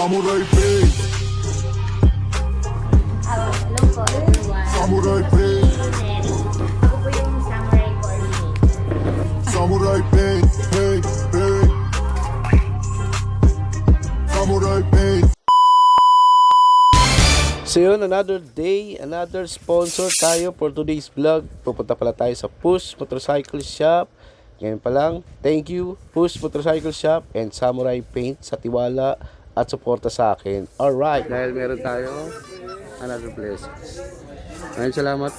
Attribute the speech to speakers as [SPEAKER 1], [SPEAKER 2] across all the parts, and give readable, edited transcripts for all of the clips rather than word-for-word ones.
[SPEAKER 1] Samurai Paint.
[SPEAKER 2] Hello po, everyone.
[SPEAKER 1] Samurai Paint.
[SPEAKER 2] Ako po yung samurai coordinator.
[SPEAKER 1] Samurai Paint. Paint. Paint. Samurai Paint.
[SPEAKER 3] So yun, another day, another sponsor tayo for today's vlog. Pupunta pala tayo sa Push Motorcycle Shop. Ngayon pa lang, thank you Push Motorcycle Shop and Samurai Paint sa tiwala at suporta sa akin. Alright, dahil meron tayo another blessings. Ngayon salamat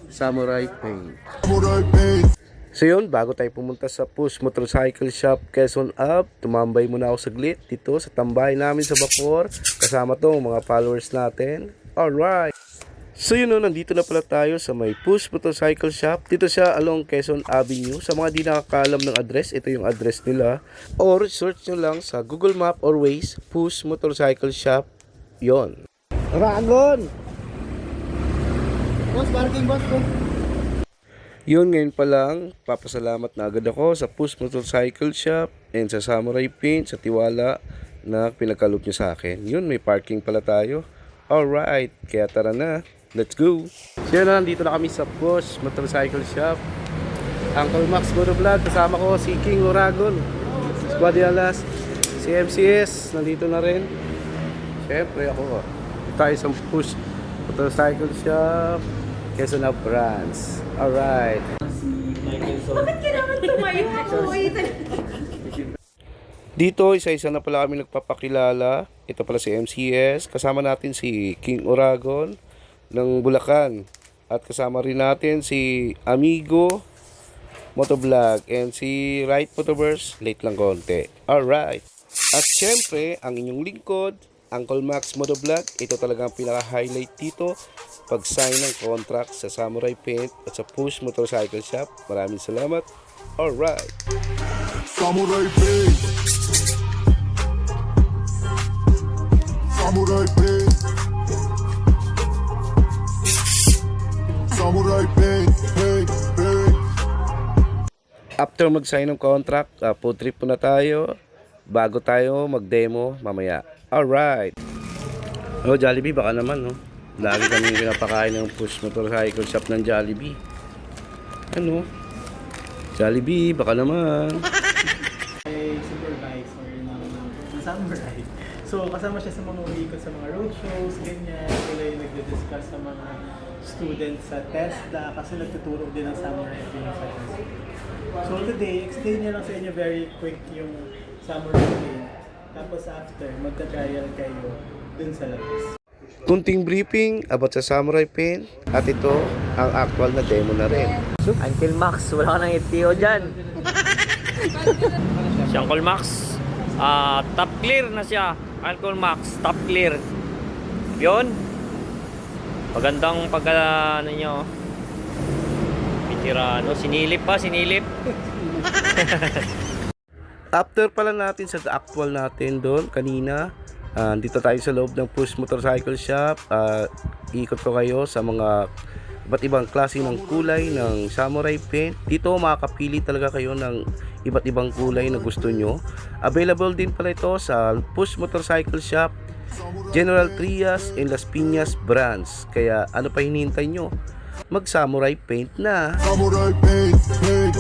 [SPEAKER 3] Samurai Paint.
[SPEAKER 1] Samurai Paint.
[SPEAKER 3] So yun, bago tayo pumunta sa Push Motorcycle Shop Quezon Up, tumambay muna ako saglit dito sa tambay namin sa Bacoor. Kasama tong mga followers natin. Alright. So yun, nandito na pala tayo sa may Push Motorcycle Shop. Dito siya along Quezon Avenue. Sa mga di nakakaalam ng address, ito yung address nila. Or search nyo lang sa Google Map or Waze, Push Motorcycle Shop. Yon. Ragon!
[SPEAKER 4] Boss, parking boss po.
[SPEAKER 3] Yun, ngayon pa lang, papasalamat na agad ako sa Push Motorcycle Shop and sa Samurai Paint sa tiwala na pinagkaloob nyo sa akin. Yun, may parking pala tayo. Alright, kaya tara na. Let's go! So yun, nandito na kami sa Push Motorcycle Shop. Uncle Max Motovlog, kasama ko si King Oragon, Squad Alas, si MCS, nandito na rin. Siyempre ako, tayo sa Push Motorcycle Shop, Quezon Up Brands. Alright.
[SPEAKER 2] Bakit ka naman tumayo ako?
[SPEAKER 3] Dito, isa-isa na pala kami nagpapakilala. Ito pala si MCS. Kasama natin si King Oragon ng Bulacan. At kasama rin natin si Amigo Motovlog and si Right Motoverse. Late lang konti. Alright. At syempre, ang inyong lingkod, Uncle Max Motovlog. Ito talaga ang pinaka-highlight dito. Pag-sign ng contract sa Samurai Paint at sa Push Motorcycle Shop. Maraming salamat. Alright.
[SPEAKER 1] Samurai Paint. Samurai Paint. Samurai Paint. Paint. Paint.
[SPEAKER 3] After mag-sign ng contract, food trip po na tayo. Bago tayo mag-demo mamaya. Alright. Oh, Jollibee, baka naman, no? Lagi kami pinapakain ng Push Motorcycle Shop ng Jollibee. Ano? Jollibee, baka naman.
[SPEAKER 4] Ay, supervisor ng Samurai. So, kasama siya sa mga ulikot sa mga roadshows, ganyan. Sila yung nagdi-discuss sa mga students sa TESDA kasi nagtuturo din ng Samurai Paint sa TESDA. So, today, explain niya lang sa inyo very quick yung Samurai Paint. Tapos after, magka-trial kayo dun sa labas.
[SPEAKER 3] Kunting briefing about sa Samurai Paint. At ito, ang actual na demo na rin.
[SPEAKER 5] Uncle Max, wala ka nang ETO dyan. Si Uncle Max, top clear na siya. Uncle Max, top clear. Yun. Magandang pagka, ano nyo. Pitirano, sinilip pa, sinilip.
[SPEAKER 3] After pala natin sa actual natin doon kanina, dito tayo sa loob ng Push Motorcycle Shop. Ikot ko kayo sa mga iba't ibang klase ng kulay ng Samurai Paint. Dito makakapili talaga kayo ng iba't ibang kulay na gusto nyo. Available din pala ito sa Push Motorcycle Shop, General Trias and Las Piñas brands. Kaya ano pa hinihintay nyo? Mag Samurai Paint na!
[SPEAKER 1] Samurai Paint. Paint.